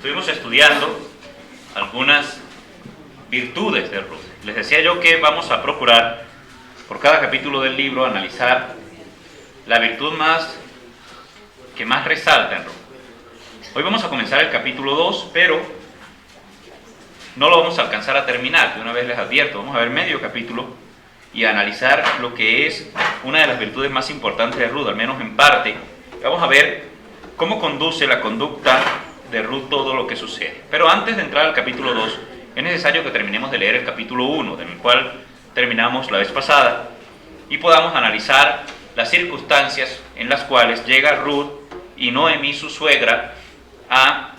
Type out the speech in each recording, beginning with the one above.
Estuvimos estudiando algunas virtudes de Ruth. Les decía yo que vamos a procurar, por cada capítulo del libro, analizar la virtud que más resalta en Ruth. Hoy vamos a comenzar el capítulo 2, pero no lo vamos a alcanzar a terminar. De una vez les advierto, vamos a ver medio capítulo y a analizar lo que es una de las virtudes más importantes de Ruth, al menos en parte. Vamos a ver cómo conduce la conducta de Ruth todo lo que sucede. Pero antes de entrar al capítulo 2, es necesario que terminemos de leer el capítulo 1, del cual terminamos la vez pasada, y podamos analizar las circunstancias en las cuales llega Ruth y Noemí, su suegra, a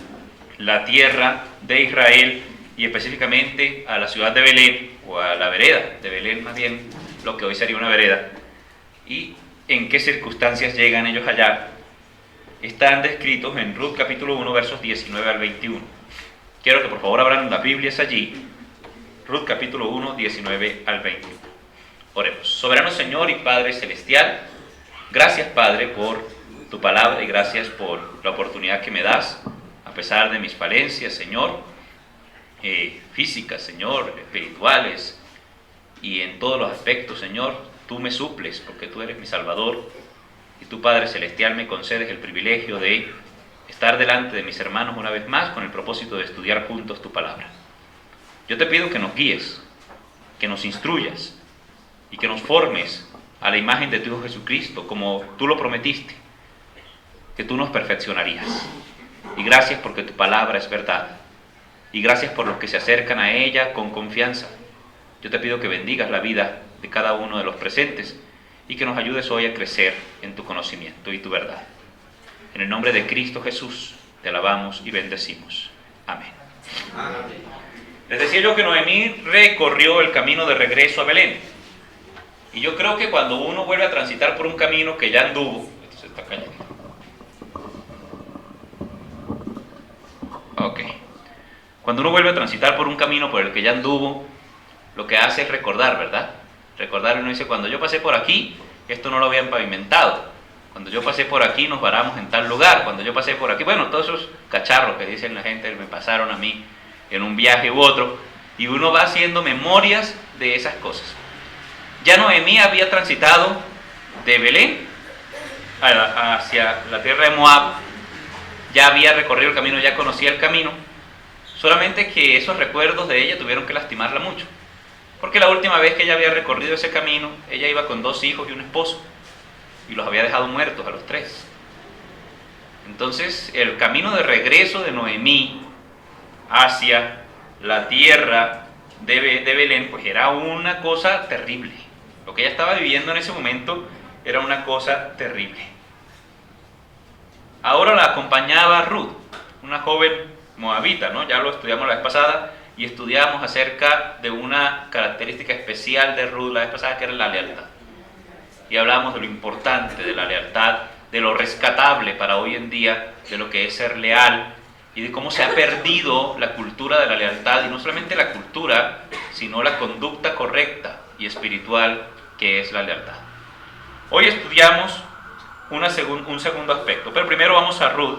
la tierra de Israel y específicamente a la ciudad de Belén, o a la vereda de Belén, más bien lo que hoy sería una vereda, y en qué circunstancias llegan ellos allá. Están descritos en Ruth capítulo 1, versos 19 al 21. Quiero que por favor abran las Biblias allí. Ruth capítulo 1, 19 al 21. Oremos. Soberano Señor y Padre Celestial, gracias Padre por tu palabra y gracias por la oportunidad que me das, a pesar de mis falencias, Señor, físicas, Señor, espirituales, y en todos los aspectos, Señor, tú me suples porque tú eres mi Salvador. Y tú, Padre Celestial, me concedes el privilegio de estar delante de mis hermanos una vez más con el propósito de estudiar juntos tu palabra. Yo te pido que nos guíes, que nos instruyas y que nos formes a la imagen de tu Hijo Jesucristo, como tú lo prometiste, que tú nos perfeccionarías. Y gracias porque tu palabra es verdad. Y gracias por los que se acercan a ella con confianza. Yo te pido que bendigas la vida de cada uno de los presentes y que nos ayudes hoy a crecer en tu conocimiento y tu verdad. En el nombre de Cristo Jesús, te alabamos y bendecimos. Amén. Amén. Les decía yo que Noemí recorrió el camino de regreso a Belén. Y yo creo que cuando uno vuelve a transitar por un camino que ya anduvo, esto se está cayendo. Ok. Cuando uno vuelve a transitar por un camino por el que ya anduvo, lo que hace es recordar, ¿verdad? Recordar, uno dice, cuando yo pasé por aquí, esto no lo habían pavimentado. Cuando yo pasé por aquí, nos varamos en tal lugar. Cuando yo pasé por aquí, bueno, todos esos cacharros que dicen la gente, me pasaron a mí en un viaje u otro. Y uno va haciendo memorias de esas cosas. Ya Noemí había transitado de Belén hacia la tierra de Moab. Ya había recorrido el camino, ya conocía el camino. Solamente que esos recuerdos de ella tuvieron que lastimarla mucho. Porque la última vez que ella había recorrido ese camino, ella iba con 2 hijos y un esposo, y los había dejado muertos a los 3. Entonces, el camino de regreso de Noemí hacia la tierra de Belén, pues era una cosa terrible. Lo que ella estaba viviendo en ese momento era una cosa terrible. Ahora la acompañaba Ruth, una joven moabita, ¿no? Ya lo estudiamos la vez pasada, y estudiamos acerca de una característica especial de Ruth la vez pasada, que era la lealtad. Y hablamos de lo importante de la lealtad, de lo rescatable para hoy en día, de lo que es ser leal, y de cómo se ha perdido la cultura de la lealtad, y no solamente la cultura, sino la conducta correcta y espiritual que es la lealtad. Hoy estudiamos un segundo aspecto, pero primero vamos a Ruth,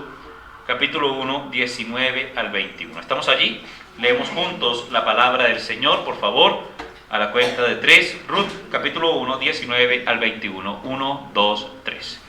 capítulo 1, 19 al 21. ¿Estamos allí? Leemos juntos la palabra del Señor, por favor, a la cuenta de 3. Ruth, capítulo 1, 19 al 21. 1, 2, 3.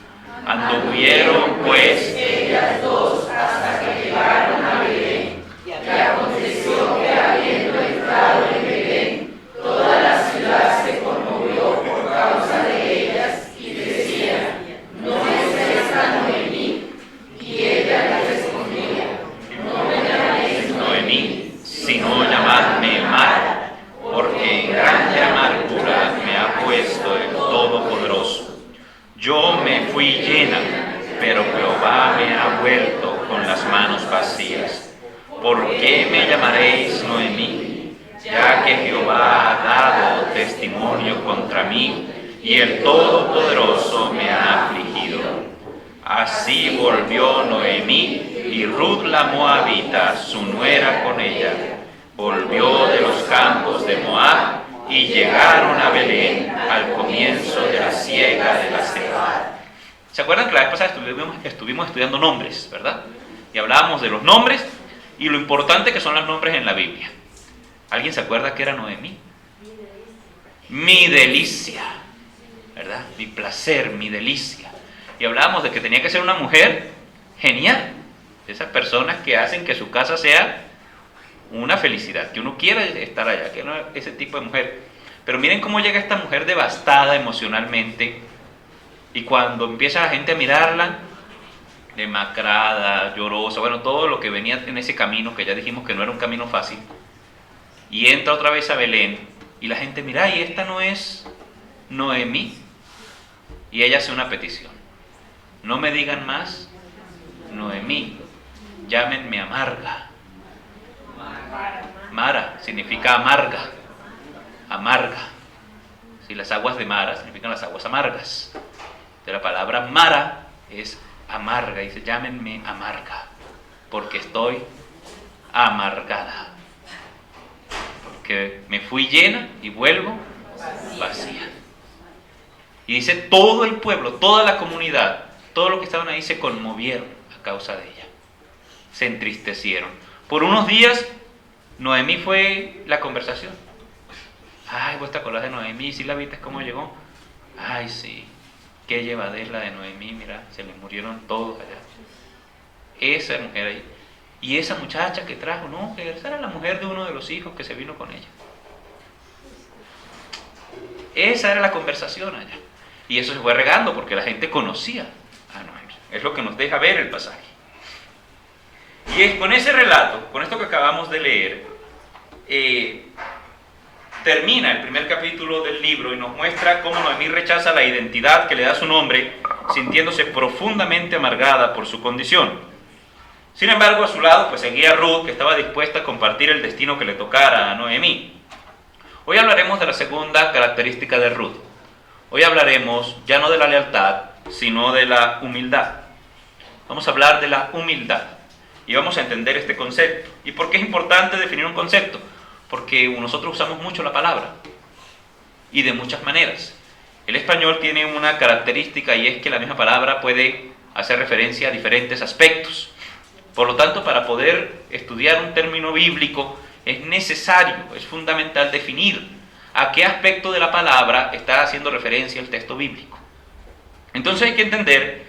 Anduvieron pues ellas dos hasta que llegaron a Belén. Y aconteció que habiendo entrado en Belén, toda la ciudad se conmovió por causa de ellas y decían: ¿no es esta Noemí? Y ella les respondía: no me llaméis Noemí, sino llamadme Mara, porque en grande amargura me ha puesto el Todopoderoso. Yo me fui llena, pero Jehová me ha vuelto con las manos vacías. ¿Por qué me llamaréis Noemí? Ya que Jehová ha dado testimonio contra mí, y el Todopoderoso me ha afligido. Así volvió Noemí, y Ruth la moabita, su nuera, con ella. Volvió de los campos de Moab, y llegaron a Belén al comienzo de la siega de la cebada. ¿Se acuerdan que la vez pasada estuvimos estudiando nombres, verdad? Y hablábamos de los nombres y lo importante que son los nombres en la Biblia. ¿Alguien se acuerda que era Noemí? Mi delicia, ¿verdad? Mi placer, mi delicia. Y hablábamos de que tenía que ser una mujer genial. Esas personas que hacen que su casa sea una felicidad, que uno quiera estar allá, que no ese tipo de mujer. Pero miren cómo llega esta mujer devastada emocionalmente, y cuando empieza la gente a mirarla, demacrada, llorosa, bueno, todo lo que venía en ese camino, que ya dijimos que no era un camino fácil, y entra otra vez a Belén, y la gente mira, ¿y esta no es Noemí? Y ella hace una petición: no me digan más Noemí, llámenme Amarga. Mara significa amarga, amarga. Si las aguas de Mara significan las aguas amargas. De la palabra Mara es amarga, dice llámenme Amarga, porque estoy amargada, porque me fui llena y vuelvo vacía. Y dice todo el pueblo, toda la comunidad, todos los que estaban ahí se conmovieron a causa de ella, se entristecieron. Por unos días Noemí fue la conversación. Ay, ¿vos te acordás de Noemí? ¿Sí la viste cómo llegó? Ay, sí, qué llevadera la de Noemí, mira, se le murieron todos allá. Esa mujer ahí. Y esa muchacha que trajo, no, que esa era la mujer de uno de los hijos que se vino con ella. Esa era la conversación allá. Y eso se fue regando porque la gente conocía a Noemí. Es lo que nos deja ver el pasaje. Y es con ese relato, con esto que acabamos de leer, termina el primer capítulo del libro y nos muestra cómo Noemí rechaza la identidad que le da su nombre, sintiéndose profundamente amargada por su condición. Sin embargo, a su lado pues seguía Ruth, que estaba dispuesta a compartir el destino que le tocara a Noemí. Hoy hablaremos de la segunda característica de Ruth. Hoy hablaremos ya no de la lealtad, sino de la humildad. Vamos a hablar de la humildad y vamos a entender este concepto. ¿Y por qué es importante definir un concepto? Porque nosotros usamos mucho la palabra y de muchas maneras. El español tiene una característica y es que la misma palabra puede hacer referencia a diferentes aspectos. Por lo tanto, para poder estudiar un término bíblico es necesario, es fundamental definir a qué aspecto de la palabra está haciendo referencia el texto bíblico. Entonces hay que entender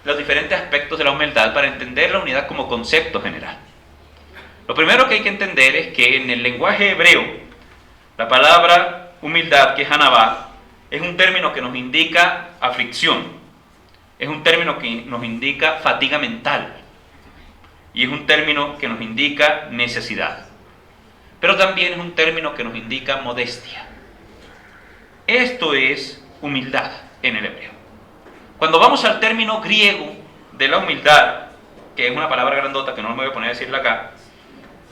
los diferentes aspectos de la humildad para entender la unidad como concepto general. Lo primero que hay que entender es que en el lenguaje hebreo, la palabra humildad, que es anabá, es un término que nos indica aflicción, es un término que nos indica fatiga mental y es un término que nos indica necesidad, pero también es un término que nos indica modestia. Esto es humildad en el hebreo. Cuando vamos al término griego de la humildad, que es una palabra grandota que no me voy a poner a decirla acá,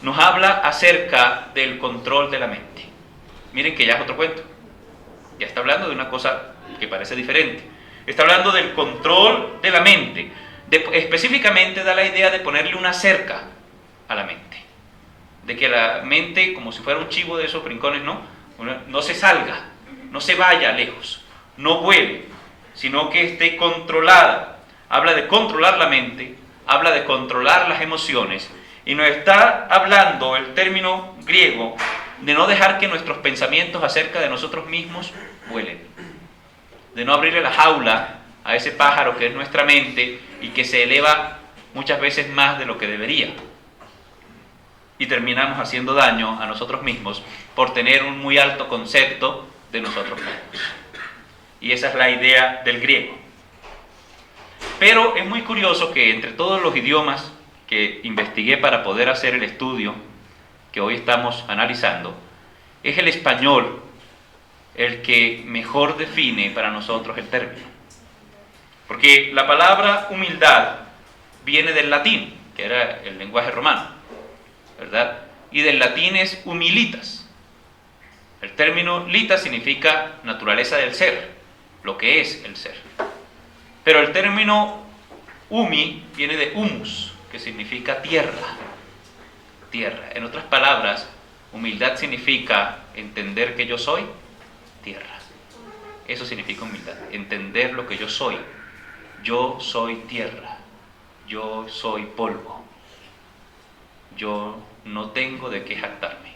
nos habla acerca del control de la mente. Miren que ya es otro cuento. Ya está hablando de una cosa que parece diferente. Está hablando del control de la mente. Específicamente da la idea de ponerle una cerca a la mente. De que la mente, como si fuera un chivo de esos brincones, no se salga, no se vaya lejos, no vuele, sino que esté controlada. Habla de controlar la mente, habla de controlar las emociones, y nos está hablando el término griego de no dejar que nuestros pensamientos acerca de nosotros mismos vuelen, de no abrirle la jaula a ese pájaro que es nuestra mente y que se eleva muchas veces más de lo que debería, y terminamos haciendo daño a nosotros mismos por tener un muy alto concepto de nosotros mismos. Y esa es la idea del griego. Pero es muy curioso que entre todos los idiomas que investigué para poder hacer el estudio que hoy estamos analizando, es el español el que mejor define para nosotros el término. Porque la palabra humildad viene del latín, que era el lenguaje romano, ¿verdad? Y del latín es humilitas. El término lita significa naturaleza del ser, lo que es el ser. Pero el término humi viene de humus, que significa tierra. Tierra. En otras palabras, humildad significa entender que yo soy tierra. Eso significa humildad, entender lo que yo soy. Yo soy tierra, yo soy polvo. yo no tengo de qué jactarme.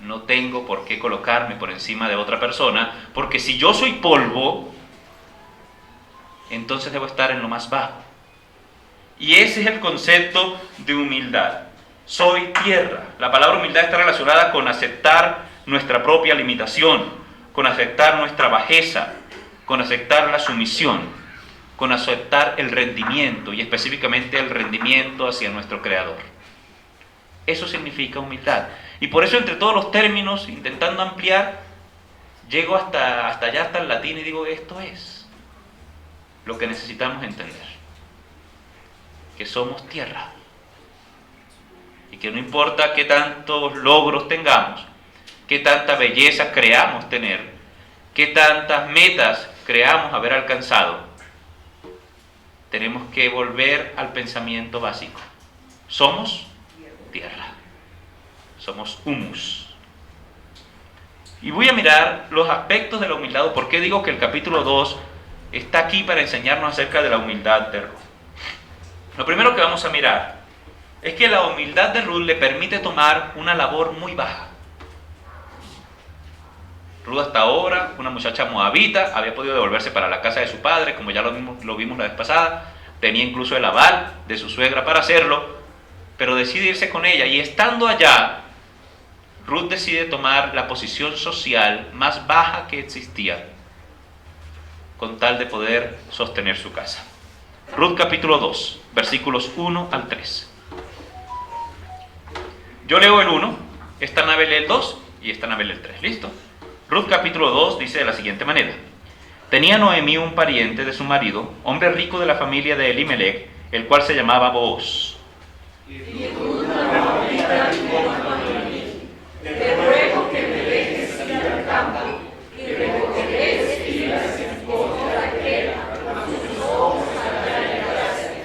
No tengo por qué colocarme por encima de otra persona, porque si yo soy polvo, entonces debo estar en lo más bajo. Y ese es el concepto de humildad. Soy tierra. La palabra humildad está relacionada con aceptar nuestra propia limitación, con aceptar nuestra bajeza, con aceptar la sumisión, con aceptar el rendimiento, y específicamente el rendimiento hacia nuestro Creador. Eso significa humildad. Y por eso, entre todos los términos, intentando ampliar, llego hasta allá, hasta el latín, y digo, esto es lo que necesitamos entender. Que somos tierra. Y que no importa qué tantos logros tengamos, qué tanta belleza creamos tener, qué tantas metas creamos haber alcanzado, tenemos que volver al pensamiento básico. Somos tierra. Somos humus. Y voy a mirar los aspectos de la humildad. ¿Por qué digo que el capítulo 2 está aquí para enseñarnos acerca de la humildad de Ruth? Lo primero que vamos a mirar es que la humildad de Ruth le permite tomar una labor muy baja. Ruth, hasta ahora, una muchacha moabita, había podido devolverse para la casa de su padre, como ya lo vimos la vez pasada. Tenía incluso el aval de su suegra para hacerlo, pero decide irse con ella, y estando allá, Ruth decide tomar la posición social más baja que existía, con tal de poder sostener su casa. Ruth capítulo 2, versículos 1 al 3. Yo leo el 1, esta nave lee el 2 y esta nave lee el 3. ¿Listo? Ruth capítulo 2 dice de la siguiente manera: Tenía Noemí un pariente de su marido, hombre rico de la familia de Elimelech, el cual se llamaba Booz. Te ruego que me dejes ir al campo y recogeré espigas en pos de Raquel, a sus ojos hallaré gracia.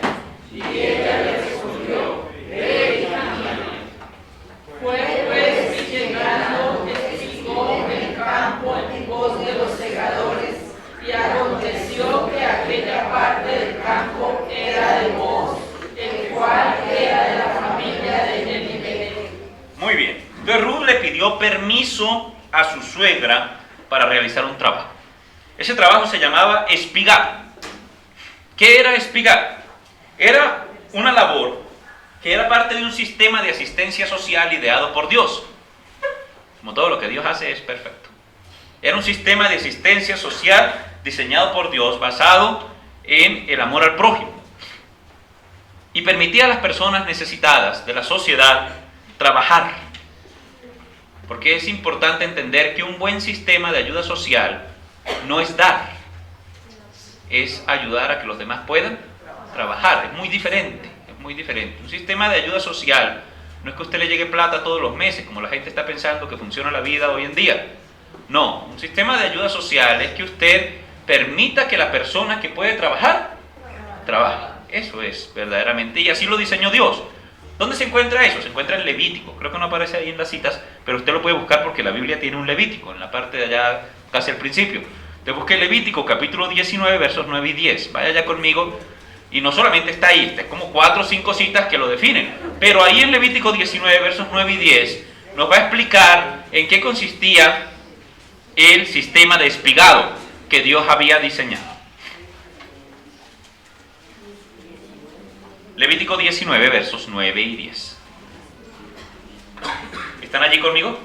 Y ella le respondió: Ve, hija mía. Fue pues llegando espigó el campo en pos de los segadores, y aconteció que aquella parte del campo era de Booz, el cual era de la familia de Elimelech. Muy bien. Entonces Ruth le pidió permiso a su suegra para realizar un trabajo. Ese trabajo se llamaba espigar. ¿Qué era espigar? Era una labor que era parte de un sistema de asistencia social ideado por Dios. Como todo lo que Dios hace es perfecto. Era un sistema de asistencia social diseñado por Dios, basado en el amor al prójimo. Y permitía a las personas necesitadas de la sociedad trabajar. Porque es importante entender que un buen sistema de ayuda social no es dar, es ayudar a que los demás puedan trabajar. Es muy diferente, es muy diferente. Un sistema de ayuda social no es que a usted le llegue plata todos los meses, como la gente está pensando que funciona la vida hoy en día. No, un sistema de ayuda social es que usted permita que la persona que puede trabajar, trabaje. Eso es verdaderamente, y así lo diseñó Dios. ¿Dónde se encuentra eso? Se encuentra en Levítico. Creo que no aparece ahí en las citas, pero usted lo puede buscar porque la Biblia tiene un Levítico, en la parte de allá, casi al principio. Te busqué Levítico, capítulo 19, versos 9 y 10. Vaya ya conmigo. Y no solamente está ahí, está como 4 o 5 citas que lo definen. Pero ahí en Levítico 19, versos 9 y 10, nos va a explicar en qué consistía el sistema de espigado que Dios había diseñado. Levítico 19, versos 9 y 10. ¿Están allí conmigo?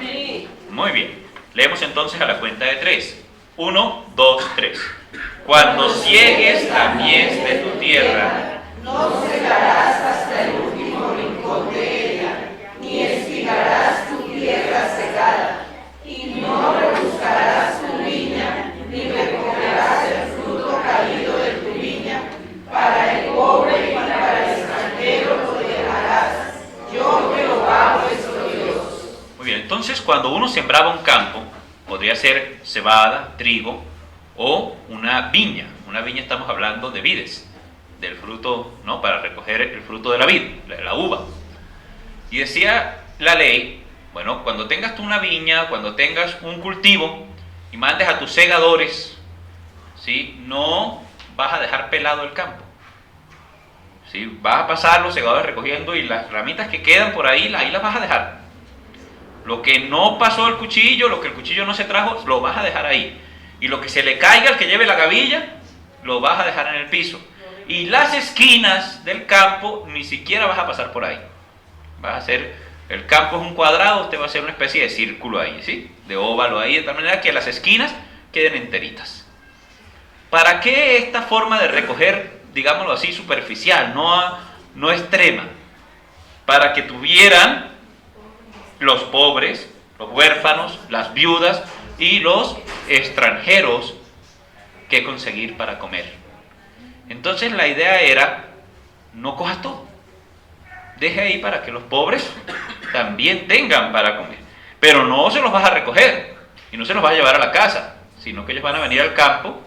Sí. Muy bien. Leemos entonces a la cuenta de 3. 1, 2, 3. Cuando ciegues la mies de tu tierra, No cegarás hasta el último rincón de ella, ni espigarás tu tierra secada, y no rebuscarás tu viña, ni recogerás el fruto caído de tu viña. Para el pobre y para el extranjero lo dejarás. Yo, Jehová, vuestro Dios. muy bien, entonces cuando uno sembraba un campo, podría ser cebada, trigo o una viña. Una viña, estamos hablando de vides, del fruto, ¿no? Para recoger el fruto de la vid, la uva. Y decía la ley, bueno, cuando tengas tú una viña, cuando tengas un cultivo y mandes a tus segadores, ¿sí? No vas a dejar pelado el campo. ¿sí? Vas a pasar los segadores recogiendo y las ramitas que quedan por ahí las vas a dejar. Lo que no pasó al cuchillo, lo que el cuchillo no se trajo, lo vas a dejar ahí. Y lo que se le caiga al que lleve la gavilla, lo vas a dejar en el piso. Y las esquinas del campo, ni siquiera vas a pasar por ahí. Vas a hacer, el campo es un cuadrado, usted va a hacer una especie de círculo ahí, ¿sí? De óvalo ahí, de tal manera que las esquinas queden enteritas. ¿Para qué esta forma de recoger, digámoslo así, superficial, no extrema? Para que tuvieran los pobres, los huérfanos, las viudas y los extranjeros que conseguir para comer. Entonces la idea era, no cojas todo, deje ahí para que los pobres también tengan para comer, pero no se los vas a recoger y no se los vas a llevar a la casa, sino que ellos van a venir al campo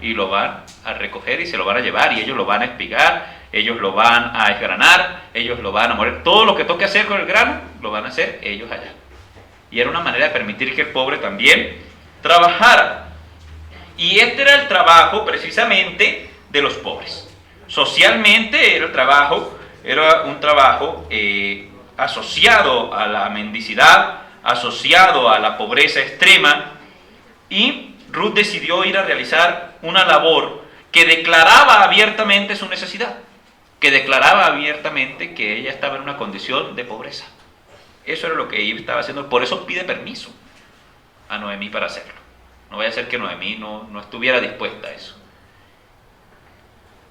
y lo van a recoger y se lo van a llevar, y ellos lo van a espigar, ellos lo van a desgranar, ellos lo van a moler, todo lo que toque hacer con el grano lo van a hacer ellos allá. Y era una manera de permitir que el pobre también trabajara. Y este era el trabajo precisamente de los pobres. Socialmente era un trabajo asociado a la mendicidad, asociado a la pobreza extrema, y Ruth decidió ir a realizar una labor que declaraba abiertamente su necesidad, que declaraba abiertamente que ella estaba en una condición de pobreza. Eso era lo que ella estaba haciendo, por eso pide permiso a Noemí para hacerlo. No vaya a ser que Noemí no estuviera dispuesta a eso.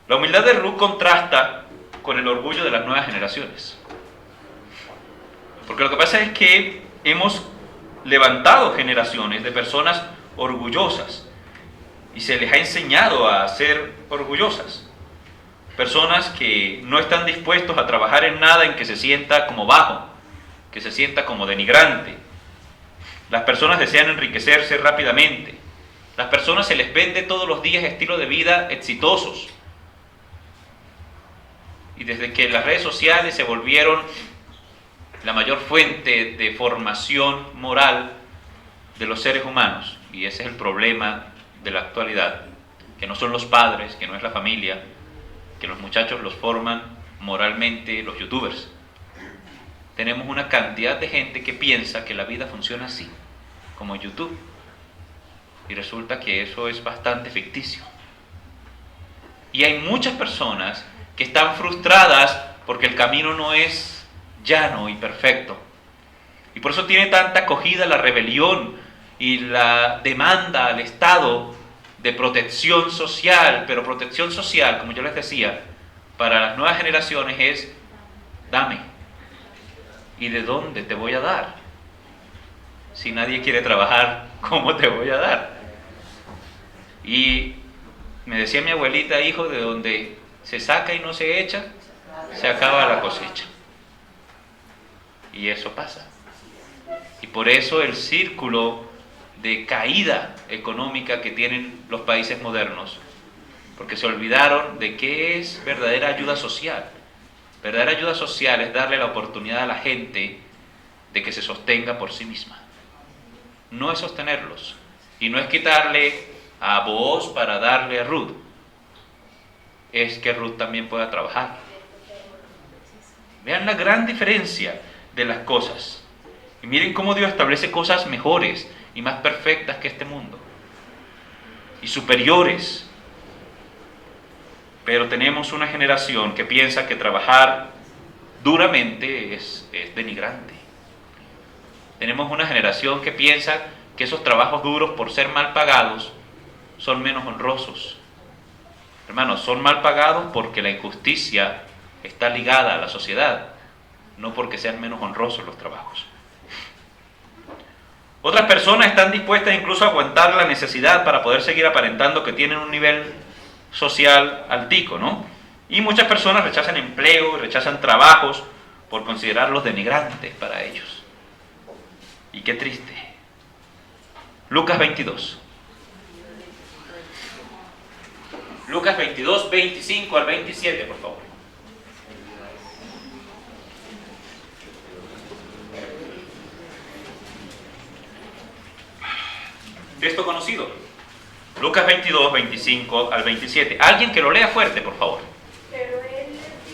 La humildad de Ruth contrasta con el orgullo de las nuevas generaciones. Porque lo que pasa es que hemos levantado generaciones de personas orgullosas y se les ha enseñado a ser orgullosas. Personas que no están dispuestos a trabajar en nada en que se sienta como bajo, que se sienta como denigrante. Las personas desean enriquecerse rápidamente. Las personas se les vende todos los días estilos de vida exitosos. Y desde que las redes sociales se volvieron la mayor fuente de formación moral de los seres humanos, y ese es el problema de la actualidad, que no son los padres, que no es la familia, que los muchachos los forman moralmente los youtubers. Tenemos una cantidad de gente que piensa que la vida funciona así, como YouTube, y resulta que eso es bastante ficticio. Y hay muchas personas que están frustradas porque el camino no es llano y perfecto, y por eso tiene tanta acogida la rebelión y la demanda al Estado de protección social. Pero protección social, como yo les decía, para las nuevas generaciones es: dame. ¿Y de dónde te voy a dar? Si nadie quiere trabajar, ¿cómo te voy a dar? Y me decía mi abuelita: hijo, de donde se saca y no se echa, se acaba la cosecha. Y eso pasa. Y por eso el círculo de caída económica que tienen los países modernos, porque se olvidaron de qué es verdadera ayuda social. Verdadera ayuda social es darle la oportunidad a la gente de que se sostenga por sí misma. No es sostenerlos, y no es quitarle a Booz para darle a Ruth, es que Ruth también pueda trabajar. Vean la gran diferencia de las cosas, y miren cómo Dios establece cosas mejores y más perfectas que este mundo, y superiores. Pero tenemos una generación que piensa que trabajar duramente es denigrante. Tenemos una generación que piensa que esos trabajos duros, por ser mal pagados, son menos honrosos. Hermanos, son mal pagados porque la injusticia está ligada a la sociedad, no porque sean menos honrosos los trabajos. Otras personas están dispuestas incluso a aguantar la necesidad para poder seguir aparentando que tienen un nivel social altico, ¿no? Y muchas personas rechazan empleo, rechazan trabajos por considerarlos denigrantes para ellos. Y qué triste. Lucas 22. Lucas 22, 25 al 27, por favor. Texto conocido. Lucas 22, 25 al 27. Alguien que lo lea fuerte, por favor. Pero él les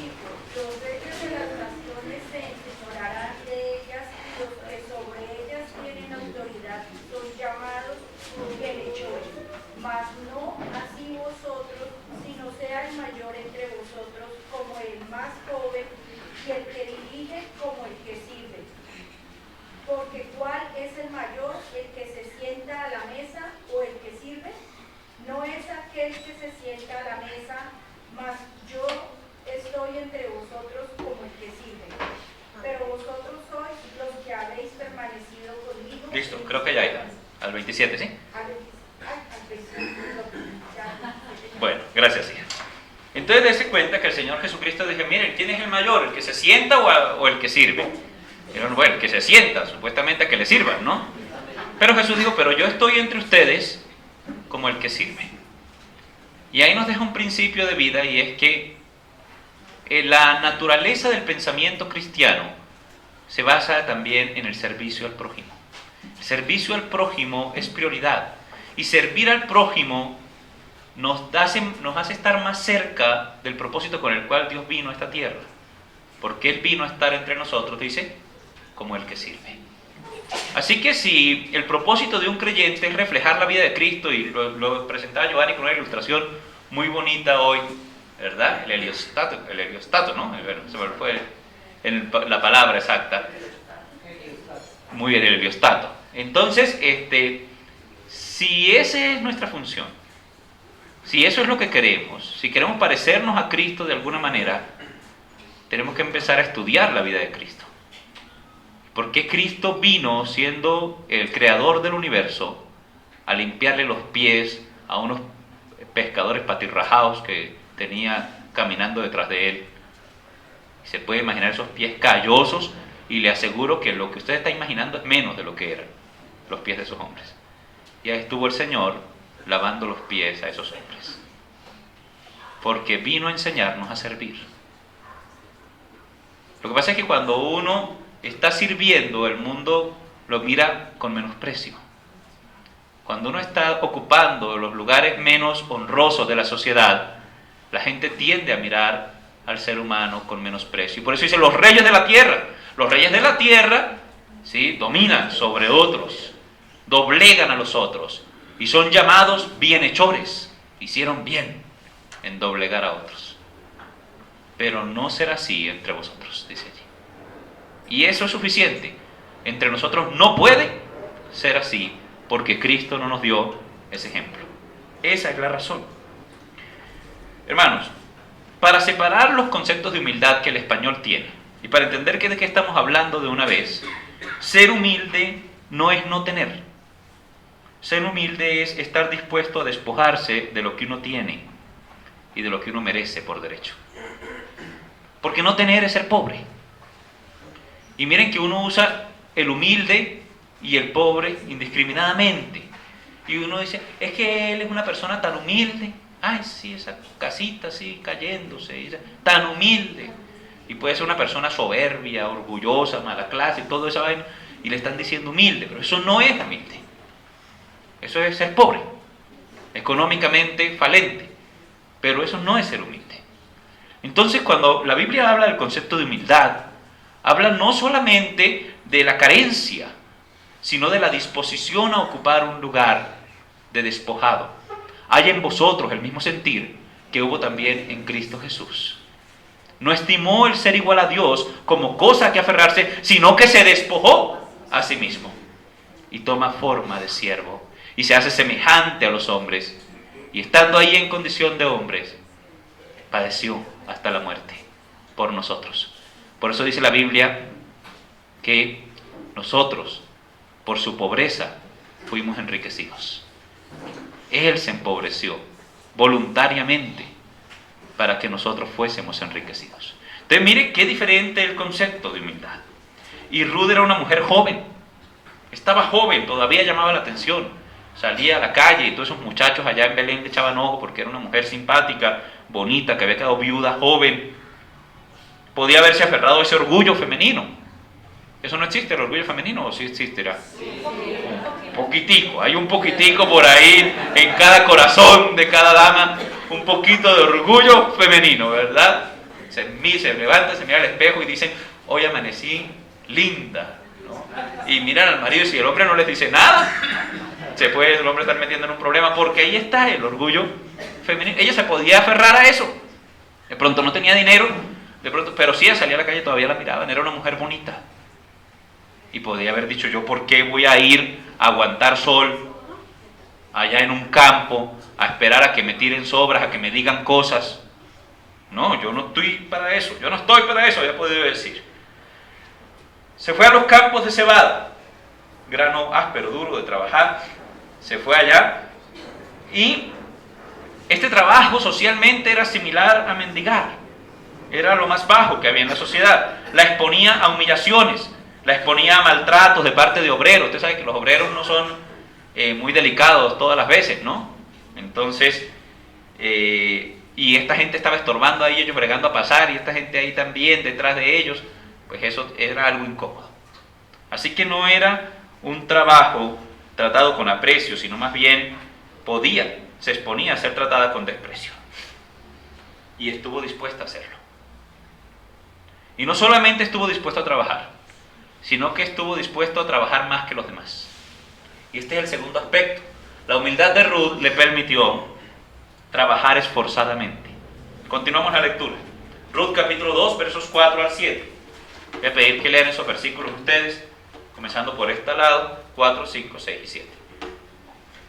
27, ¿sí? Bueno, gracias, hija. Entonces dése cuenta que el Señor Jesucristo dijo, miren, ¿quién es el mayor? ¿El que se sienta o el que sirve? Dijeron, bueno, el que se sienta, supuestamente a que le sirvan, ¿no? Pero Jesús dijo, pero yo estoy entre ustedes como el que sirve. Y ahí nos deja un principio de vida, y es que la naturaleza del pensamiento cristiano se basa también en el servicio al prójimo. El servicio al prójimo es prioridad, y servir al prójimo nos hace estar más cerca del propósito con el cual Dios vino a esta tierra. Porque Él vino a estar entre nosotros, dice, como el que sirve. Así que si el propósito de un creyente es reflejar la vida de Cristo, y lo presentaba Giovanni con una ilustración muy bonita hoy, ¿verdad? El heliostato, ¿no? Bueno, se me fue la palabra exacta. Muy bien, el heliostato. Entonces, si esa es nuestra función, si eso es lo que queremos, si queremos parecernos a Cristo de alguna manera, tenemos que empezar a estudiar la vida de Cristo. Porque Cristo vino, siendo el creador del universo, a limpiarle los pies a unos pescadores patirrajados que tenía caminando detrás de él. Se puede imaginar esos pies callosos, y le aseguro que lo que usted está imaginando es menos de lo que eran los pies de esos hombres. Y ahí estuvo el Señor lavando los pies a esos hombres, porque vino a enseñarnos a servir. Lo que pasa es que cuando uno está sirviendo, el mundo lo mira con menosprecio. Cuando uno está ocupando los lugares menos honrosos de la sociedad, la gente tiende a mirar al ser humano con menosprecio. Y por eso dice, los reyes de la tierra, ¿sí?, dominan sobre otros, doblegan a los otros, y son llamados bienhechores. Hicieron bien en doblegar a otros. Pero no será así entre vosotros, dice allí. Y eso es suficiente. Entre nosotros no puede ser así, porque Cristo no nos dio ese ejemplo. Esa es la razón. Hermanos, para separar los conceptos de humildad que el español tiene, y para entender de qué estamos hablando de una vez, ser humilde no es no tener. Ser humilde es estar dispuesto a despojarse de lo que uno tiene y de lo que uno merece por derecho. Porque no tener es ser pobre. Y miren que uno usa el humilde y el pobre indiscriminadamente. Y uno dice, es que él es una persona tan humilde. Ay, sí, esa casita así cayéndose, tan humilde. Y puede ser una persona soberbia, orgullosa, mala clase, todo esa vaina, y le están diciendo humilde, pero eso no es humilde. Eso es ser pobre, económicamente falente, pero eso no es ser humilde. Entonces, cuando la Biblia habla del concepto de humildad, habla no solamente de la carencia, sino de la disposición a ocupar un lugar de despojado. Hay en vosotros el mismo sentir que hubo también en Cristo Jesús. No estimó el ser igual a Dios como cosa que aferrarse, sino que se despojó a sí mismo y toma forma de siervo y se hace semejante a los hombres, y estando ahí en condición de hombres, padeció hasta la muerte por nosotros. Por eso dice la Biblia que nosotros, por su pobreza, fuimos enriquecidos. Él se empobreció voluntariamente para que nosotros fuésemos enriquecidos. Entonces mire qué diferente el concepto de humildad. Y Ruth era una mujer joven, estaba joven, todavía llamaba la atención. Salía a la calle y todos esos muchachos allá en Belén le echaban ojo porque era una mujer simpática, bonita, que había quedado viuda, joven. Podía haberse aferrado a ese orgullo femenino. ¿Eso no existe, el orgullo femenino, o sí existirá? Un poquitico, hay un poquitico por ahí en cada corazón de cada dama, un poquito de orgullo femenino, ¿verdad? Se levanta, se mira al espejo y dicen, hoy amanecí linda, ¿no? Y miran al marido, y si el hombre no les dice nada, se puede el hombre estar metiendo en un problema, porque ahí está el orgullo femenino. Ella se podía aferrar a eso. De pronto no tenía dinero, de pronto, pero si ella salía a la calle todavía la miraban, era una mujer bonita. Y podía haber dicho, yo por qué voy a ir a aguantar sol allá en un campo, a esperar a que me tiren sobras, a que me digan cosas. No, yo no estoy para eso, yo no estoy para eso, había podido decir. Se fue a los campos de cebada, grano áspero, duro de trabajar, se fue allá y este trabajo socialmente era similar a mendigar. Era lo más bajo que había en la sociedad. La exponía a humillaciones, la exponía a maltratos de parte de obreros. Usted sabe que los obreros no son muy delicados todas las veces, ¿no? Entonces, y esta gente estaba estorbando ahí, ellos bregando a pasar, y esta gente ahí también detrás de ellos, pues eso era algo incómodo. Así que no era un trabajo tratado con aprecio, sino más bien se exponía a ser tratada con desprecio. Y estuvo dispuesta a hacerlo. Y no solamente estuvo dispuesto a trabajar, sino que estuvo dispuesto a trabajar más que los demás. Y este es el segundo aspecto. La humildad de Ruth le permitió trabajar esforzadamente. Continuamos la lectura. Ruth capítulo 2, versos 4 al 7. Voy a pedir que lean esos versículos ustedes, comenzando por este lado, 4, 5, 6 y 7.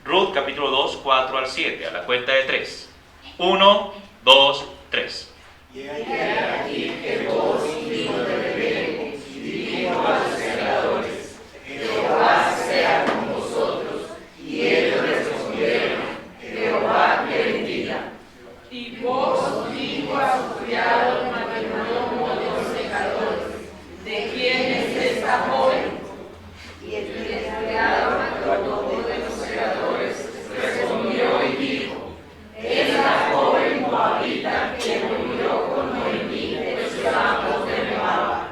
Ruth capítulo 2, 4 al 7, a la cuenta de 3. 1, 2, 3. Y aquí que vos, hijo de Belén, dijo a los segadores: Jehová sea con vosotros. Y ellos respondieron: Jehová te bendiga. Y vos dijo a su criado mayordomo de los segadores: ¿De quién es esta joven? Y el criado mayordomo de los segadores respondió y dijo: Es la joven moabita que murió con Noemí en los campos de Moab.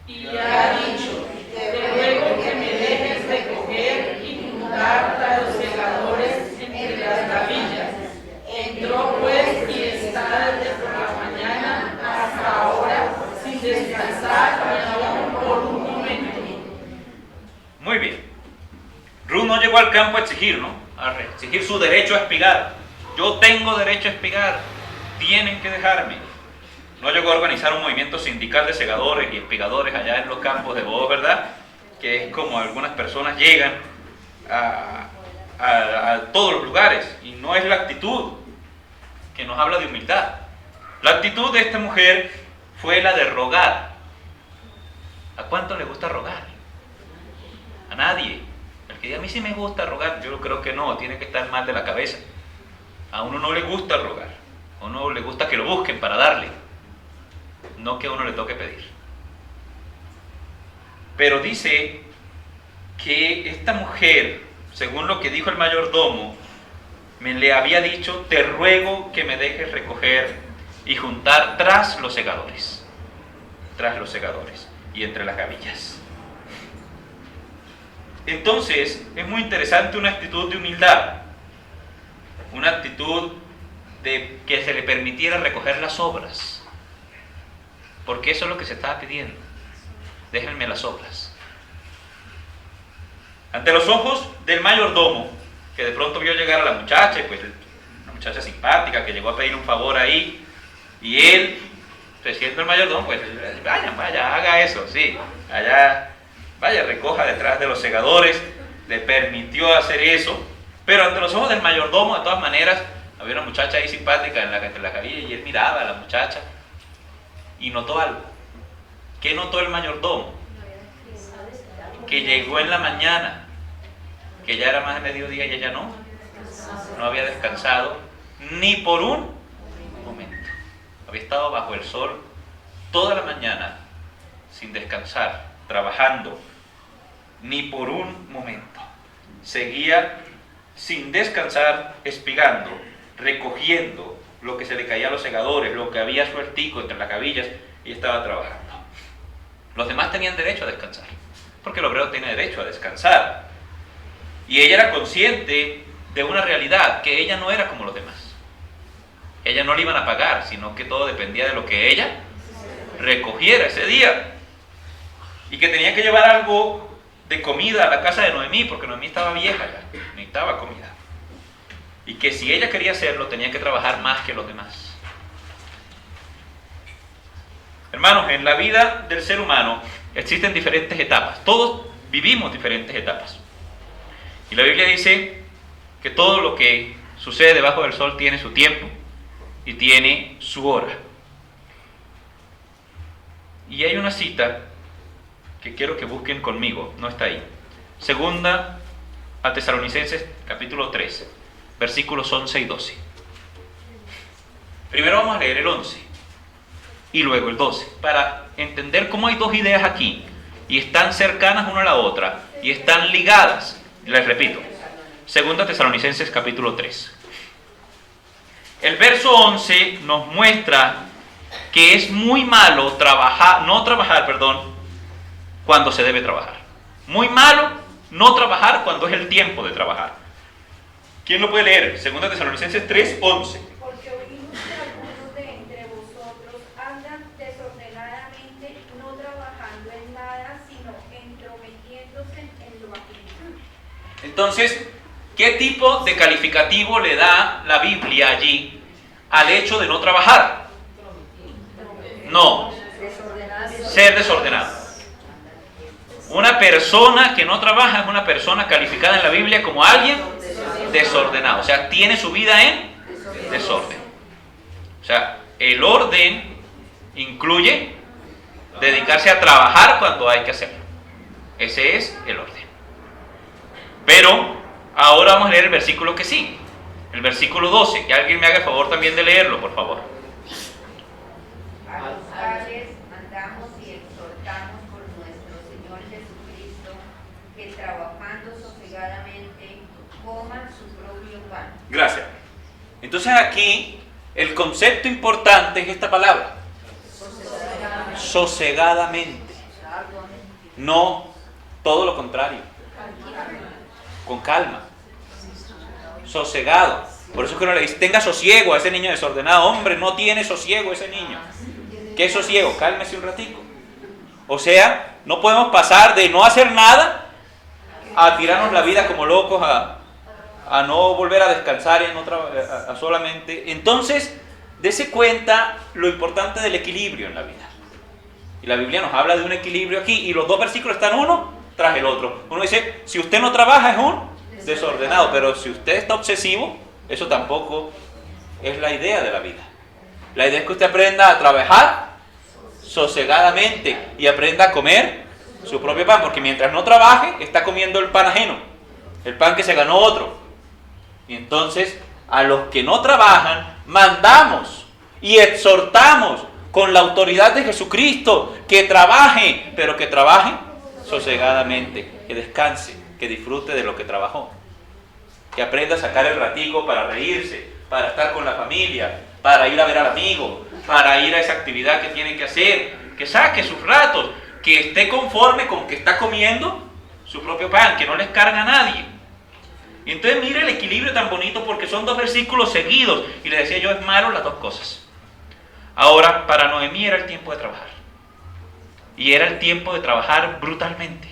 Y ha dicho: Te ruego que me dejes recoger y juntar a los segadores entre las gavillas. Entró pues y está desde por la mañana hasta ahora sin descansar ni aún por un momento. Muy bien. Ruth no llegó al campo a exigir, ¿no? A exigir su derecho a espigar. Yo tengo derecho a espigar, tienen que dejarme. No llegó a organizar un movimiento sindical de segadores y espigadores allá en los campos de Boaz, ¿verdad? Que es como algunas personas llegan a todos los lugares, y no es la actitud que nos habla de humildad. La actitud de esta mujer fue la de rogar. ¿A cuánto le gusta rogar? A nadie. El que diga: a mí sí me gusta rogar, yo creo que no, tiene que estar mal de la cabeza. A uno no le gusta rogar, a uno le gusta que lo busquen para darle, no que a uno le toque pedir. Pero dice que esta mujer, según lo que dijo el mayordomo, le había dicho: te ruego que me dejes recoger y juntar tras los segadores y entre las gavillas. Entonces, es muy interesante una actitud de humildad, una actitud de que se le permitiera recoger las obras, porque eso es lo que se estaba pidiendo. Déjenme las obras. Ante los ojos del mayordomo, que de pronto vio llegar a la muchacha, pues una muchacha simpática que llegó a pedir un favor ahí, y él, siendo el mayordomo, pues vaya, haga eso, sí, allá, vaya, recoja detrás de los segadores. Le permitió hacer eso, pero ante los ojos del mayordomo, de todas maneras, había una muchacha ahí simpática entre la cabilla, y él miraba a la muchacha y notó algo. ¿Qué notó el mayordomo? Que llegó en la mañana, que ya era más de mediodía y ella no había descansado ni por un momento. Había estado bajo el sol toda la mañana sin descansar, trabajando, ni por un momento. Seguía sin descansar, espigando, recogiendo lo que se le caía a los segadores, lo que había sueltico entre las gavillas, y estaba trabajando. Los demás tenían derecho a descansar, porque el obrero tiene derecho a descansar. Y ella era consciente de una realidad, que ella no era como los demás. Ella no le iban a pagar, sino que todo dependía de lo que ella recogiera ese día. Y que tenía que llevar algo de comida a la casa de Noemí, porque Noemí estaba vieja ya, necesitaba comida. Y que si ella quería hacerlo, tenía que trabajar más que los demás. Hermanos, en la vida del ser humano existen diferentes etapas. Todos vivimos diferentes etapas. Y la Biblia dice que todo lo que sucede debajo del sol tiene su tiempo y tiene su hora. Y hay una cita que quiero que busquen conmigo, no está ahí. Segunda a Tesalonicenses capítulo 3, versículos 11 y 12. Primero vamos a leer el 11 y luego el 12, para entender cómo hay dos ideas aquí y están cercanas una a la otra y están ligadas. Les repito, 2 Tesalonicenses capítulo 3. El verso 11 nos muestra que es muy malo no trabajar, cuando se debe trabajar. Muy malo no trabajar cuando es el tiempo de trabajar. ¿Quién lo puede leer? 2 Tesalonicenses 3, 11. Porque oímos que algunos de entre vosotros andan desordenadamente, no trabajando en nada, sino entrometiéndose en lo ajeno. Entonces, ¿qué tipo de calificativo le da la Biblia allí al hecho de no trabajar? No, ser desordenado. Una persona que no trabaja es una persona calificada en la Biblia como alguien desordenado. O sea, tiene su vida en desorden. O sea, el orden incluye dedicarse a trabajar cuando hay que hacerlo. Ese es el orden. Pero ahora vamos a leer el versículo que sigue. El versículo 12. Que alguien me haga el favor también de leerlo, por favor. A los cuales mandamos y exhortamos por nuestro Señor Jesucristo, que trabajando sosegadamente coman su propio pan. Gracias. Entonces aquí el concepto importante es esta palabra. Sosegadamente. No todo lo contrario. Con calma. Sosegado. Por eso es que uno le dice, tenga sosiego a ese niño desordenado. Hombre, no tiene sosiego ese niño. ¿Qué es sosiego? Cálmese un ratico. O sea, no podemos pasar de no hacer nada a tirarnos la vida como locos, a no volver a descansar y a solamente. Entonces, dése cuenta lo importante del equilibrio en la vida. Y la Biblia nos habla de un equilibrio aquí, y los dos versículos están uno tras el otro. Uno dice, si usted no trabaja es un desordenado, pero si usted está obsesivo, eso tampoco es la idea de la vida. La idea es que usted aprenda a trabajar sosegadamente y aprenda a comer su propio pan, porque mientras no trabaje, está comiendo el pan ajeno, el pan que se ganó otro. Y entonces, a los que no trabajan, mandamos y exhortamos con la autoridad de Jesucristo que trabaje, pero que trabaje sosegadamente, que descanse, que disfrute de lo que trabajó, que aprenda a sacar el ratico para reírse, para estar con la familia, para ir a ver al amigo, para ir a esa actividad que tiene que hacer, que saque sus ratos, que esté conforme con que está comiendo su propio pan, que no les carga a nadie. Y entonces mire el equilibrio tan bonito, porque son dos versículos seguidos, y le decía yo, es malo las dos cosas. Ahora, para Noemí era el tiempo de trabajar, y era el tiempo de trabajar brutalmente,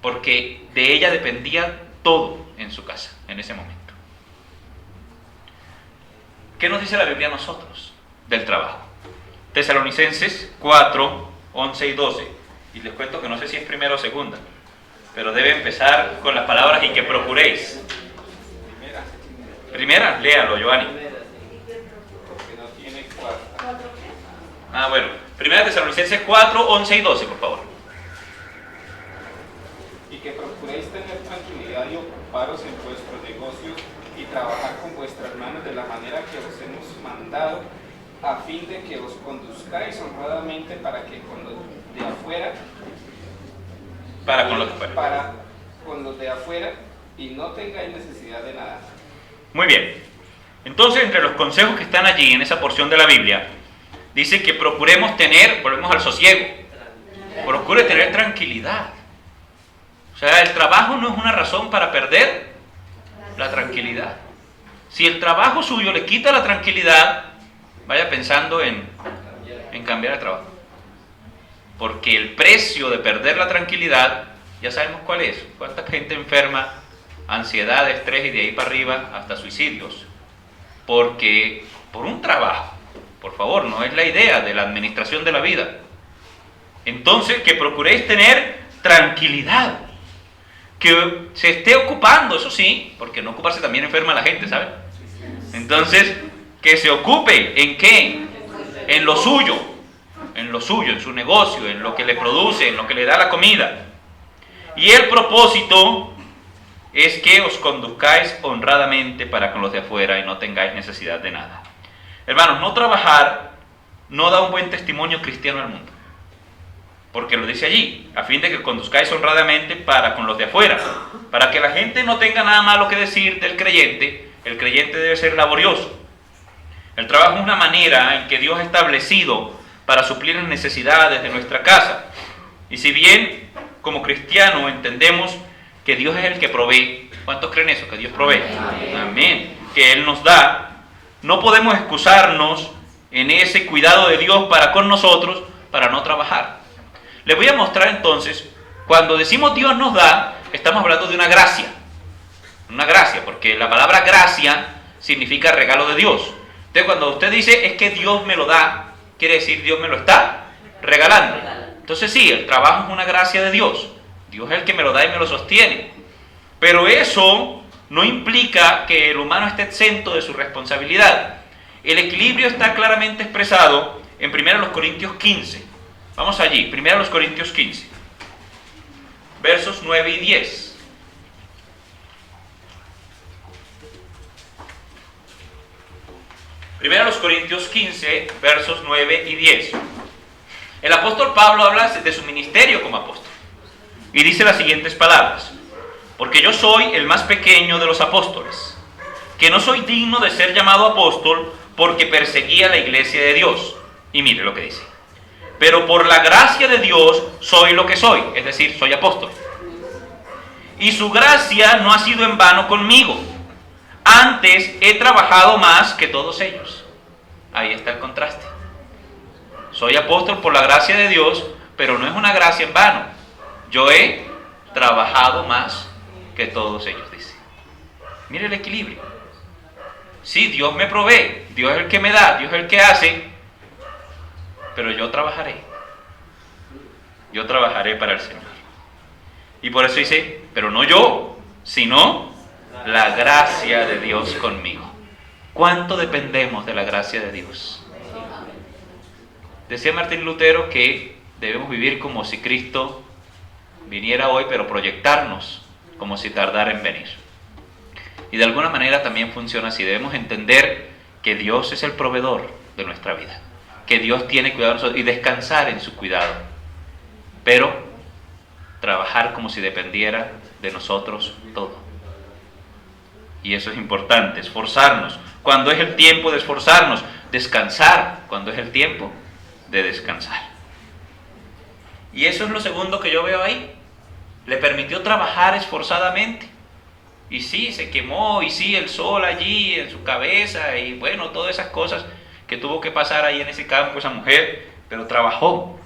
porque de ella dependía todo en su casa, en ese momento. ¿Qué nos dice la Biblia a nosotros del trabajo? Tesalonicenses 4, 11 y 12. Y les cuento que no sé si es primera o segunda, pero debe empezar con las palabras y que procuréis. Primera, léalo, Giovanni. Porque no tiene cuarta. Ah, bueno. Primera Tesalonicenses 4, 11 y 12, por favor. Y que procuréis tener tranquilidad y ocuparos en vuestros negocios y trabajar con vuestras manos de la manera que os hemos mandado, a fin de que os conduzcáis honradamente para que con los de afuera, Para con los de afuera. para con los de afuera, y no tengáis necesidad de nada. Muy bien. Entonces, entre los consejos que están allí en esa porción de la Biblia, dice que procuremos tener, volvemos al sosiego, procure tener tranquilidad. O sea, el trabajo no es una razón para perder la tranquilidad. Si el trabajo suyo le quita la tranquilidad, vaya pensando en cambiar el trabajo. Porque el precio de perder la tranquilidad, ya sabemos cuál es. ¿Cuánta gente enferma? Ansiedad, estrés y de ahí para arriba hasta suicidios. Porque por un trabajo, por favor, no es la idea de la administración de la vida. Entonces, que procuréis tener tranquilidad. Que se esté ocupando, eso sí, porque no ocuparse también enferma a la gente, ¿sabe? Entonces, que se ocupe, ¿en qué? En lo suyo, en su negocio, en lo que le produce, en lo que le da la comida. Y el propósito es que os conduzcáis honradamente para con los de afuera y no tengáis necesidad de nada. Hermanos, no trabajar no da un buen testimonio cristiano al mundo. Porque lo dice allí, a fin de que conduzcáis honradamente para con los de afuera. Para que la gente no tenga nada malo que decir del creyente, el creyente debe ser laborioso. El trabajo es una manera en que Dios ha establecido para suplir las necesidades de nuestra casa. Y si bien como cristianos entendemos que Dios es el que provee, ¿cuántos creen eso? Que Dios provee. Amén. Que Él nos da. No podemos excusarnos en ese cuidado de Dios para con nosotros para no trabajar. Les voy a mostrar entonces, cuando decimos Dios nos da, estamos hablando de una gracia. Una gracia, porque la palabra gracia significa regalo de Dios. Entonces cuando usted dice es que Dios me lo da, quiere decir Dios me lo está regalando. Entonces sí, el trabajo es una gracia de Dios. Dios es el que me lo da y me lo sostiene. Pero eso no implica que el humano esté exento de su responsabilidad. El equilibrio está claramente expresado en 1 Corintios 15. Vamos allí, 1 Corintios 15, versos 9 y 10. Primero los Corintios 15, versos 9 y 10. El apóstol Pablo habla de su ministerio como apóstol y dice las siguientes palabras: porque yo soy el más pequeño de los apóstoles, que no soy digno de ser llamado apóstol porque perseguía la iglesia de Dios. Y mire lo que dice: pero por la gracia de Dios soy lo que soy, es decir, soy apóstol. Y su gracia no ha sido en vano conmigo. Antes he trabajado más que todos ellos. Ahí está el contraste. Soy apóstol por la gracia de Dios, pero no es una gracia en vano. Yo he trabajado más que todos ellos, dice. Mire el equilibrio. Sí, Dios me provee, Dios es el que me da, Dios es el que hace, pero yo trabajaré. Yo trabajaré para el Señor. Y por eso dice, pero no yo, sino la gracia de Dios conmigo. ¿Cuánto dependemos de la gracia de Dios? Decía Martín Lutero que debemos vivir como si Cristo viniera hoy, pero proyectarnos como si tardara en venir. Y de alguna manera también funciona así. Debemos entender que Dios es el proveedor de nuestra vida, que Dios tiene cuidado de nosotros y descansar en su cuidado, pero trabajar como si dependiera de nosotros todo. Y eso es importante, esforzarnos cuando es el tiempo de esforzarnos, descansar cuando es el tiempo de descansar. Y eso es lo segundo que yo veo ahí. Le permitió trabajar esforzadamente. Y sí, se quemó, y sí, el sol allí en su cabeza, y bueno, todas esas cosas que tuvo que pasar ahí en ese campo esa mujer, pero trabajó.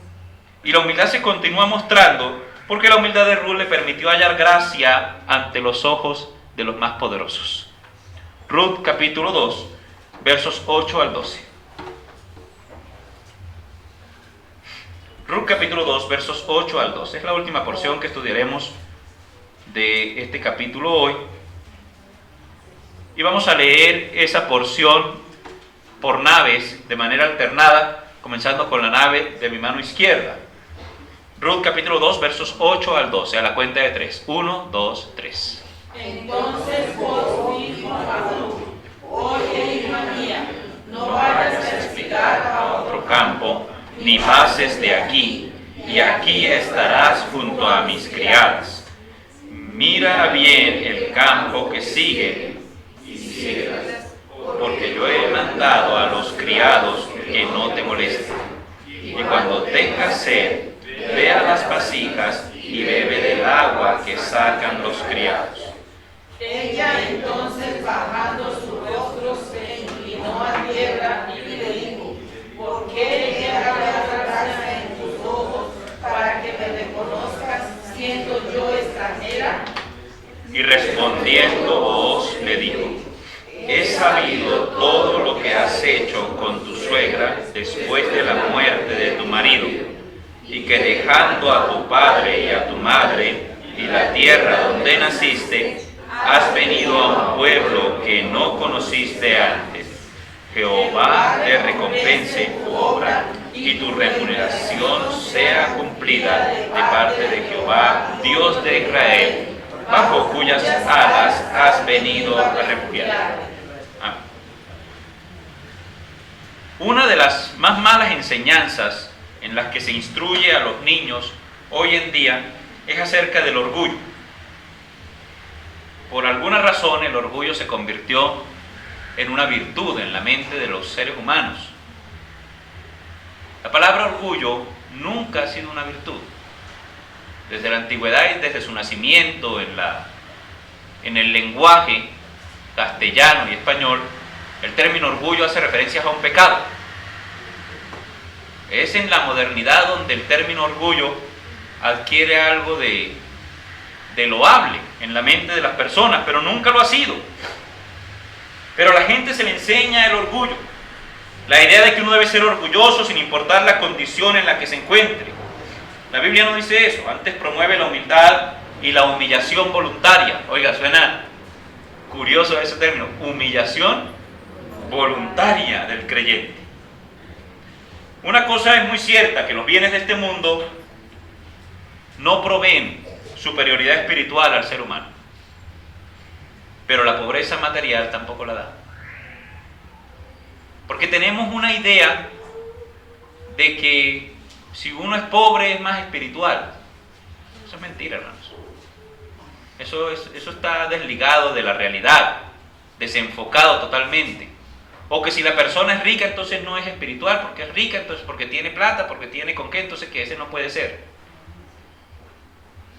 Y la humildad se continúa mostrando, porque la humildad de Ruth le permitió hallar gracia ante los ojos de los más poderosos. Ruth capítulo 2, versos 8 al 12. Ruth capítulo 2, versos 8 al 12. Es la última porción que estudiaremos de este capítulo hoy. Y vamos a leer esa porción por naves, de manera alternada, comenzando con la nave de mi mano izquierda. Ruth capítulo 2, versos 8 al 12, a la cuenta de 3. 1, 2, 3. Entonces vos dijo a Ruth: oye, hija mía, no vayas a explicar a otro campo, ni pases de aquí, y aquí estarás junto a mis criadas. Mira bien el campo que sigue, y síguelas, porque yo he mandado a los criados que no te molesten. Y cuando tengas sed, ve a las vasijas y bebe del agua que sacan los criados. Ella entonces, bajando su rostro, se inclinó a tierra y le dijo: ¿por qué he hallado gracia en tus ojos para que me reconozcas siendo yo extranjera? Y respondiendo Booz le dijo: he sabido todo lo que has hecho con tu suegra después de la muerte de tu marido, y que dejando a tu padre y a tu madre y la tierra donde naciste, has venido a un pueblo que no conociste antes. Jehová te recompense tu obra y tu remuneración sea cumplida de parte de Jehová, Dios de Israel, bajo cuyas alas has venido a refugiar. Amén. Una de las más malas enseñanzas en las que se instruye a los niños hoy en día es acerca del orgullo. Por alguna razón el orgullo se convirtió en una virtud en la mente de los seres humanos. La palabra orgullo nunca ha sido una virtud. Desde la antigüedad y desde su nacimiento en el lenguaje castellano y español, el término orgullo hace referencia a un pecado. Es en la modernidad donde el término orgullo adquiere algo de loable en la mente de las personas, pero nunca lo ha sido. Pero a la gente se le enseña el orgullo, la idea de que uno debe ser orgulloso sin importar la condición en la que se encuentre. La Biblia no dice eso, antes promueve la humildad y la humillación voluntaria. Oiga, suena curioso ese término, humillación voluntaria del creyente. Una cosa es muy cierta, que los bienes de este mundo no proveen superioridad espiritual al ser humano, pero la pobreza material tampoco la da. Porque tenemos una idea de que si uno es pobre es más espiritual. Eso es mentira, hermanos. Eso está desligado de la realidad, desenfocado totalmente. O que si la persona es rica, entonces no es espiritual, porque es rica, entonces porque tiene plata, porque tiene con qué, entonces que ese no puede ser.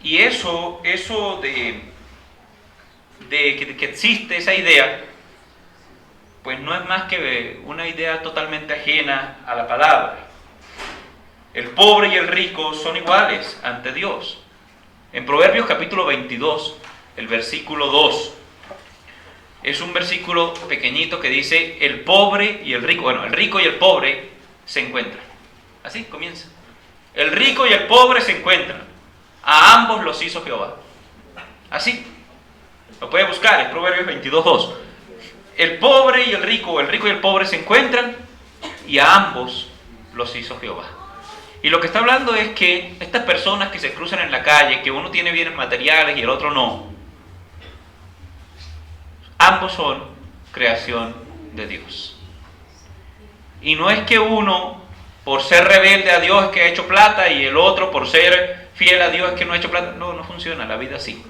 Y eso de que existe esa idea, pues no es más que una idea totalmente ajena a la palabra. El pobre y el rico son iguales ante Dios. En Proverbios capítulo 22, el versículo 2, es un versículo pequeñito que dice, el pobre y el rico, el rico y el pobre se encuentran. Así comienza. El rico y el pobre se encuentran. A ambos los hizo Jehová. Así. Lo puede buscar, es Proverbios 22, 2. El pobre y el rico y el pobre se encuentran y a ambos los hizo Jehová. Y lo que está hablando es que estas personas que se cruzan en la calle, que uno tiene bienes materiales y el otro no, ambos son creación de Dios. Y no es que uno, por ser rebelde a Dios, es que ha hecho plata, y el otro, por ser fiel a Dios, es que no ha hecho plata. No funciona la vida así.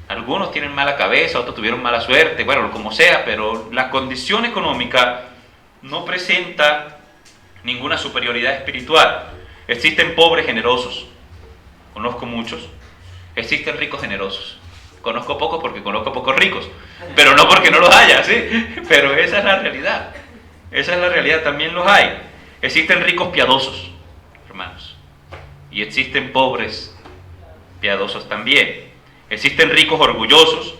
Algunos tienen mala cabeza, otros tuvieron mala suerte, bueno, como sea, pero la condición económica no presenta ninguna superioridad espiritual. Existen pobres generosos, conozco muchos. Existen ricos generosos, conozco pocos porque conozco pocos ricos, pero no porque no los haya, ¿sí? Pero esa es la realidad. Esa es la realidad, también los hay. Existen ricos piadosos, hermanos, y existen pobres piadosos también. Existen ricos orgullosos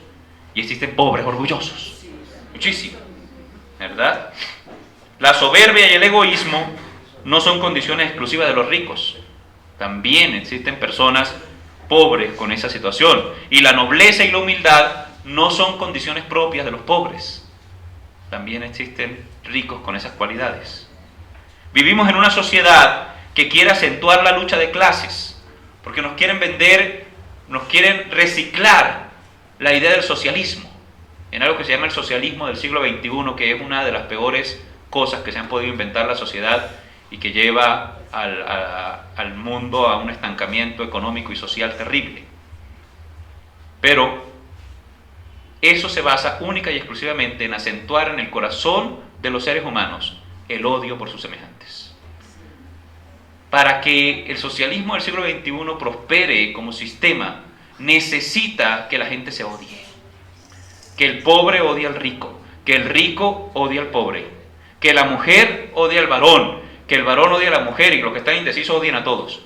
y existen pobres orgullosos. Muchísimo, ¿verdad? La soberbia y el egoísmo no son condiciones exclusivas de los ricos. También existen personas pobres con esa situación. Y la nobleza y la humildad no son condiciones propias de los pobres. También existen ricos con esas cualidades. Vivimos en una sociedad que quiere acentuar la lucha de clases, porque nos quieren vender, nos quieren reciclar la idea del socialismo en algo que se llama el socialismo del siglo XXI, que es una de las peores cosas que se han podido inventar la sociedad y que lleva al mundo a un estancamiento económico y social terrible. Pero eso se basa única y exclusivamente en acentuar en el corazón de los seres humanos el odio por sus semejantes. Para que el socialismo del siglo XXI prospere como sistema, necesita que la gente se odie. Que el pobre odie al rico, que el rico odie al pobre, que la mujer odie al varón, que el varón odie a la mujer y los que están indecisos odien a todos.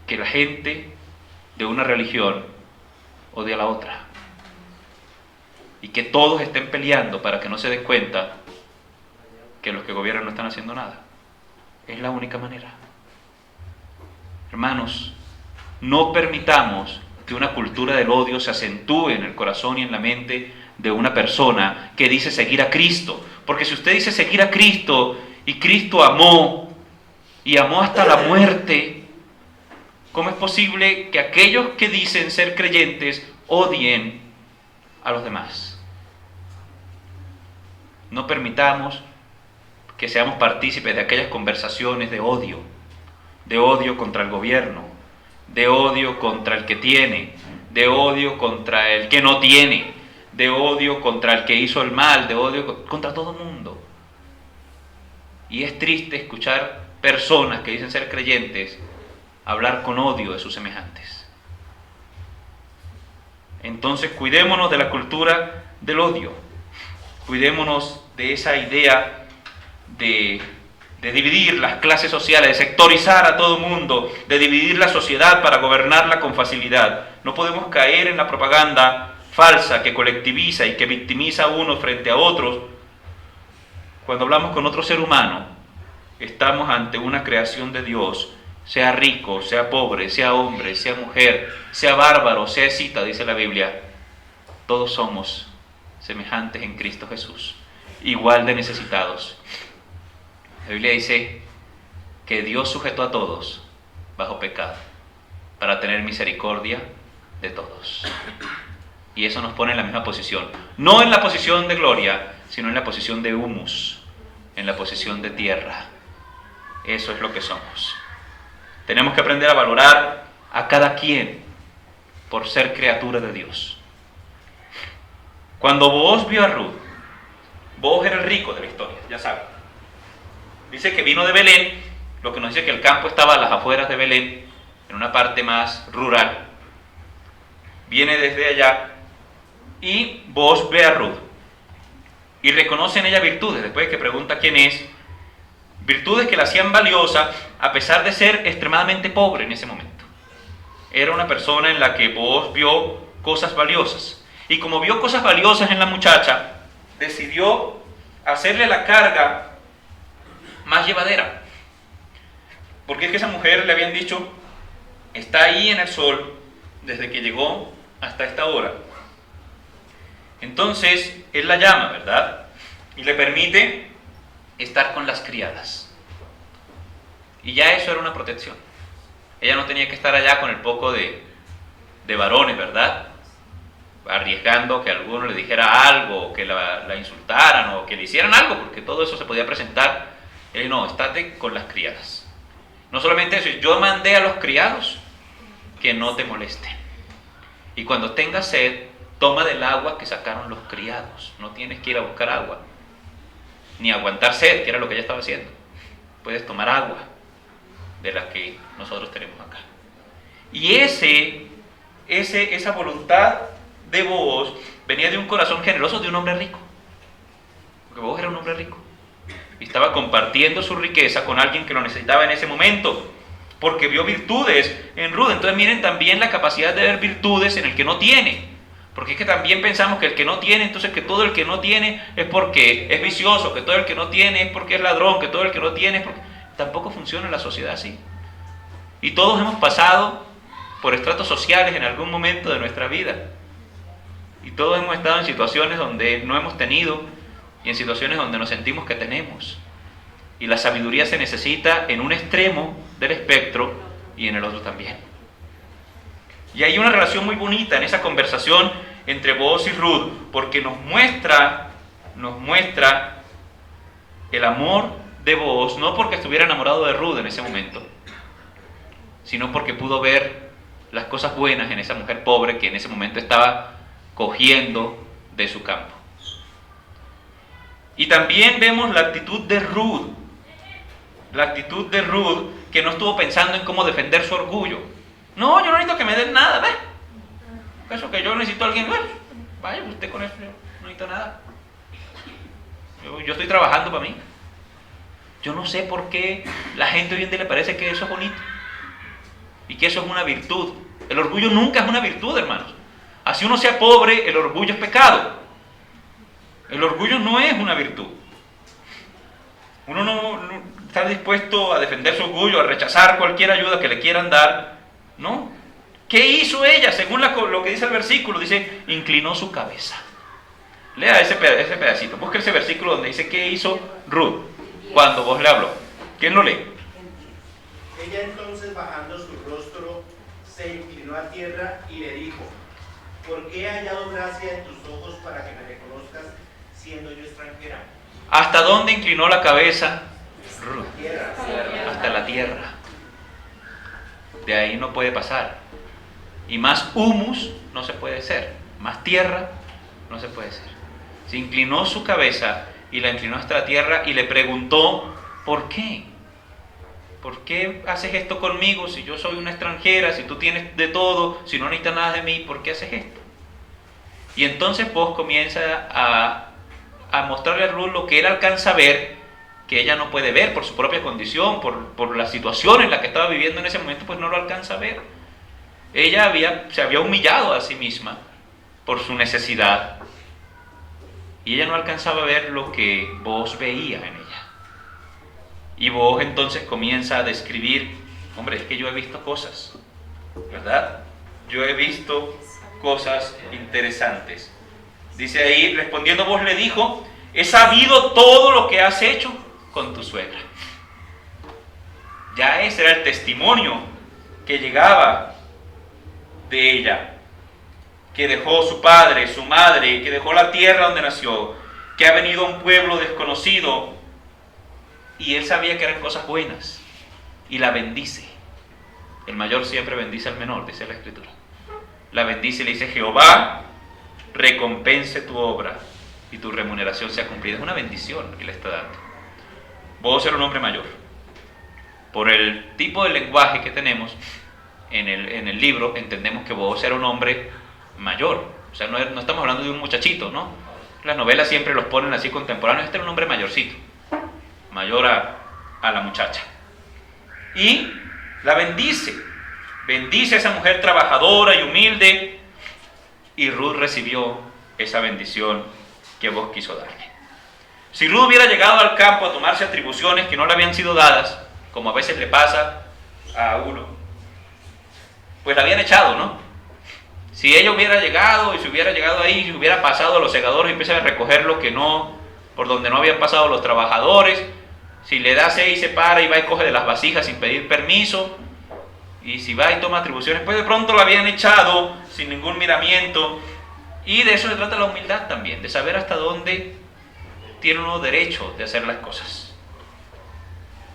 Que la gente de una religión odie a la otra. Y que todos estén peleando para que no se den cuenta que los que gobiernan no están haciendo nada. Es la única manera. Hermanos, no permitamos que una cultura del odio se acentúe en el corazón y en la mente de una persona que dice seguir a Cristo. Porque si usted dice seguir a Cristo y Cristo amó y amó hasta la muerte, ¿Cómo es posible que aquellos que dicen ser creyentes odien a los demás? No permitamos que seamos partícipes de aquellas conversaciones de odio contra el gobierno, de odio contra el que tiene, de odio contra el que no tiene, de odio contra el que hizo el mal, de odio contra todo el mundo. Y es triste escuchar personas que dicen ser creyentes hablar con odio de sus semejantes. Entonces cuidémonos de la cultura del odio, cuidémonos de esa idea de dividir las clases sociales, de sectorizar a todo el mundo, de dividir la sociedad para gobernarla con facilidad. No podemos caer en la propaganda falsa que colectiviza y que victimiza a unos frente a otros. Cuando hablamos con otro ser humano, estamos ante una creación de Dios, sea rico, sea pobre, sea hombre, sea mujer, sea bárbaro, sea escita, dice la Biblia. Todos somos semejantes en Cristo Jesús, igual de necesitados. La Biblia dice que Dios sujetó a todos bajo pecado para tener misericordia de todos. Y eso nos pone en la misma posición, no en la posición de gloria, sino en la posición de humus, en la posición de tierra. Eso es lo que somos. Tenemos que aprender a valorar a cada quien por ser criatura de Dios. Cuando Booz vio a Ruth, Booz era el rico de la historia, ya saben. Dice que vino de Belén, lo que nos dice que el campo estaba a las afueras de Belén, en una parte más rural. Viene desde allá y Booz ve a Ruth y reconoce en ella virtudes, después de que pregunta quién es, virtudes que la hacían valiosa a pesar de ser extremadamente pobre en ese momento. Era una persona en la que Booz vio cosas valiosas. Y como vio cosas valiosas en la muchacha, decidió hacerle la carga más llevadera. Porque es que esa mujer le habían dicho, está ahí en el sol desde que llegó hasta esta hora. Entonces, él la llama, ¿verdad? Y le permite estar con las criadas. Y ya eso era una protección. Ella no tenía que estar allá con el poco de varones, ¿verdad? Arriesgando que alguno le dijera algo, o que la insultaran, o que le hicieran algo, porque todo eso se podía presentar. Él no, estate con las criadas. No solamente eso, yo mandé a los criados que no te molesten. Y cuando tengas sed, toma del agua que sacaron los criados. No tienes que ir a buscar agua, ni aguantar sed, que era lo que ella estaba haciendo. Puedes tomar agua de la que nosotros tenemos acá. Y esa voluntad de Booz venía de un corazón generoso de un hombre rico. Porque Booz era un hombre rico. Y estaba compartiendo su riqueza con alguien que lo necesitaba en ese momento. Porque vio virtudes en Ruth. Entonces miren también la capacidad de ver virtudes en el que no tiene. Porque es que también pensamos que el que no tiene, entonces que todo el que no tiene es porque es vicioso, que todo el que no tiene es porque es ladrón, que todo el que no tiene es porque... Tampoco funciona en la sociedad así. Y todos hemos pasado por estratos sociales en algún momento de nuestra vida. Y todos hemos estado en situaciones donde no hemos tenido y en situaciones donde nos sentimos que tenemos. Y la sabiduría se necesita en un extremo del espectro y en el otro también. Y hay una relación muy bonita en esa conversación entre Booz y Ruth, porque nos muestra el amor de Booz, no porque estuviera enamorado de Ruth en ese momento, sino porque pudo ver las cosas buenas en esa mujer pobre que en ese momento estaba cogiendo de su campo. Y también vemos la actitud de Ruth, que no estuvo pensando en cómo defender su orgullo. No, yo no necesito que me den nada, ¿ves? Eso que yo necesito a alguien, bueno, vaya usted con eso, yo no necesito nada. Yo estoy trabajando para mí. Yo no sé por qué la gente hoy en día le parece que eso es bonito y que eso es una virtud. El orgullo nunca es una virtud, hermanos. Así uno sea pobre, el orgullo es pecado. El orgullo no es una virtud. Uno no está dispuesto a defender su orgullo, a rechazar cualquier ayuda que le quieran dar. No. ¿Qué hizo ella? Según lo que dice el versículo, dice, inclinó su cabeza. Lea ese pedacito. Busque ese versículo donde dice, ¿qué hizo Ruth cuando Booz le habló? ¿Quién lo lee? Ella entonces, bajando su rostro, se inclinó a tierra y le dijo: ¿por qué he hallado gracia en tus ojos para que me reconozcas siendo yo extranjera? ¿Hasta dónde inclinó la cabeza Ruth? Tierra. Hasta la tierra. De ahí no puede pasar. Y más humus no se puede ser. Más tierra no se puede ser. Se inclinó su cabeza y la inclinó hasta la tierra y le preguntó: ¿por qué? ¿Por qué haces esto conmigo si yo soy una extranjera, si tú tienes de todo, si no necesitas nada de mí? ¿Por qué haces esto? Y entonces Boaz comienza a mostrarle a Ruth lo que él alcanza a ver, que ella no puede ver por su propia condición, por la situación en la que estaba viviendo en ese momento, pues no lo alcanza a ver. Ella se había humillado a sí misma por su necesidad, y ella no alcanzaba a ver lo que Boaz veía en ella. Y Boaz entonces comienza a describir: hombre, es que yo he visto cosas, ¿verdad? Yo he visto cosas interesantes. Dice ahí, respondiendo Boaz le dijo: he sabido todo lo que has hecho con tu suegra. Ya ese era el testimonio que llegaba de ella, que dejó su padre, su madre, que dejó la tierra donde nació, que ha venido a un pueblo desconocido, y él sabía que eran cosas buenas, y la bendice. El mayor siempre bendice al menor, dice la Escritura. La bendice y le dice: Jehová recompense tu obra y tu remuneración sea cumplida. Es una bendición que le está dando. Boaz era un hombre mayor. Por el tipo de lenguaje que tenemos en el libro, entendemos que Boaz era un hombre mayor. O sea, no estamos hablando de un muchachito, ¿no? Las novelas siempre los ponen así contemporáneos. Este era un hombre mayorcito, mayor a la muchacha. Y la bendice. Bendice a esa mujer trabajadora y humilde. Y Ruth recibió esa bendición que Boaz quiso darle. Si Ruth hubiera llegado al campo a tomarse atribuciones que no le habían sido dadas, como a veces le pasa a uno, pues la habían echado, ¿no? Si ella hubiera llegado y se hubiera llegado ahí, y hubiera pasado a los segadores y empieza a recoger lo que no, por donde no habían pasado los trabajadores, si le da 6 se para y va y coge de las vasijas sin pedir permiso, y si va y toma atribuciones, pues de pronto la habían echado sin ningún miramiento. Y de eso se trata la humildad también, de saber hasta dónde tiene uno derecho de hacer las cosas.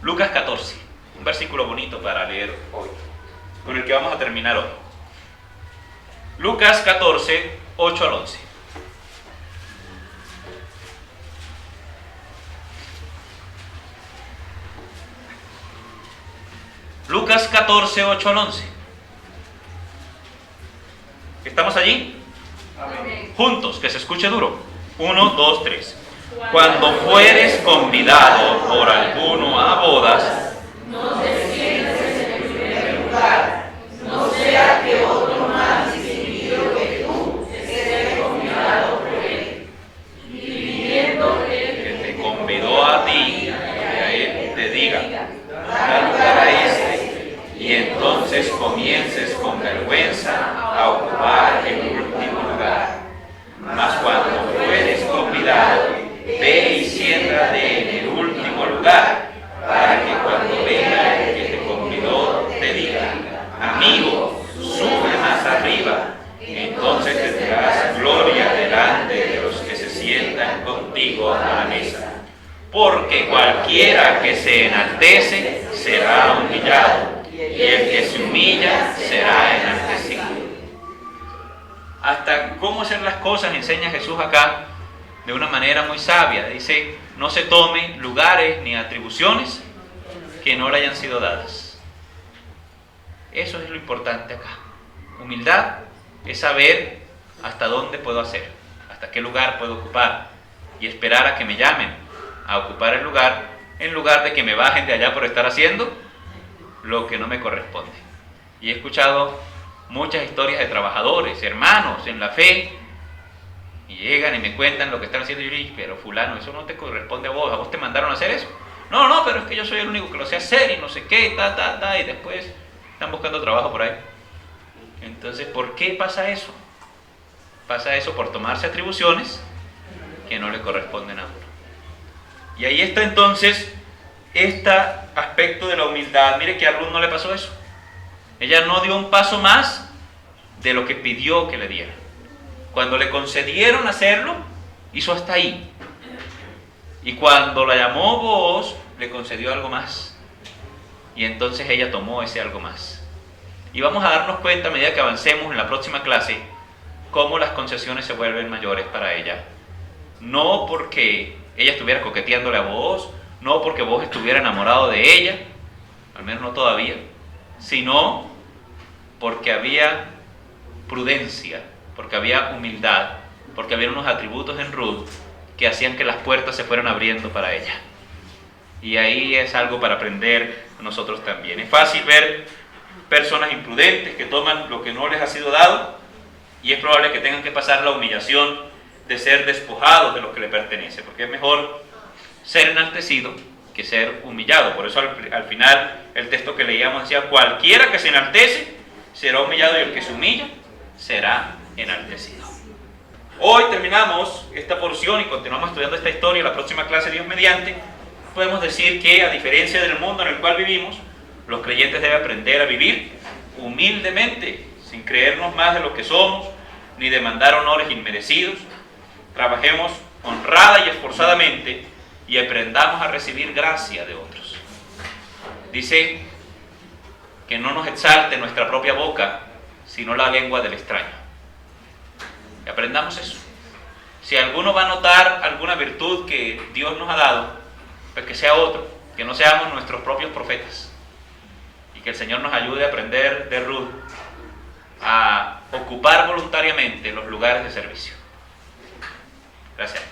Lucas 14, un versículo bonito para leer hoy, con el que vamos a terminar hoy. Lucas 14, 8 al 11. Lucas 14, 8 al 11. ¿Estamos allí? Amén. Juntos, que se escuche duro. 1, 2, 3. Cuando fueres convidado por alguno a bodas, No te sientes en el primer lugar, no sea que otro más distinguido que tú esté convidado por él. Y viniendo él que te convidó a ti, que a él te diga: da lugar a este, y entonces comiences con vergüenza a ocupar el último lugar. Mas cuando fueres convidado, ve y siéntate en el último lugar, para que cuando venga el que te convidó te diga: amigo, sube más arriba. Entonces tendrás gloria delante de los que se sientan contigo a la mesa. Porque cualquiera que se enaltece será humillado, y el que se humilla será enaltecido. Hasta cómo hacer las cosas enseña Jesús acá de una manera muy sabia. Dice: no se tomen lugares ni atribuciones que no le hayan sido dadas. Eso es lo importante acá. Humildad es saber hasta dónde puedo hacer, hasta qué lugar puedo ocupar, y esperar a que me llamen a ocupar el lugar, en lugar de que me bajen de allá por estar haciendo lo que no me corresponde. Y he escuchado muchas historias de trabajadores, hermanos en la fe, y llegan y me cuentan lo que están haciendo. Y yo digo: pero fulano, eso no te corresponde a vos te mandaron a hacer eso. No, pero es que yo soy el único que lo sé hacer y no sé qué, y después están buscando trabajo por ahí. Entonces, ¿por qué pasa eso? Pasa eso por tomarse atribuciones que no le corresponden a uno. Y ahí está entonces esta aspecto de la humildad, mire que a Ruth no le pasó eso. Ella no dio un paso más de lo que pidió que le diera. Cuando le concedieron hacerlo, hizo hasta ahí. Y cuando la llamó Booz, le concedió algo más. Y entonces ella tomó ese algo más. Y vamos a darnos cuenta a medida que avancemos en la próxima clase cómo las concesiones se vuelven mayores para ella. No porque ella estuviera coqueteándole a Booz, no porque Booz estuviera enamorado de ella, al menos no todavía, sino porque había prudencia, porque había humildad, porque había unos atributos en Ruth que hacían que las puertas se fueran abriendo para ella. Y ahí es algo para aprender nosotros también. Es fácil ver personas imprudentes que toman lo que no les ha sido dado, y es probable que tengan que pasar la humillación de ser despojados de lo que le pertenece, porque es mejor ser enaltecido que ser humillado. Por eso al final el texto que leíamos decía: cualquiera que se enaltece será humillado, y el que se humilla será enaltecido. Hoy terminamos esta porción y continuamos estudiando esta historia. La próxima clase, Dios mediante, podemos decir que, a diferencia del mundo en el cual vivimos, los creyentes deben aprender a vivir humildemente, sin creernos más de lo que somos, ni demandar honores inmerecidos. Trabajemos honrada y esforzadamente y aprendamos a recibir gracia de otros. Dice que no nos exalte nuestra propia boca, sino la lengua del extraño. Y aprendamos eso. Si alguno va a notar alguna virtud que Dios nos ha dado, pues que sea otro, que no seamos nuestros propios profetas. Y que el Señor nos ayude a aprender de Ruth a ocupar voluntariamente los lugares de servicio. Gracias.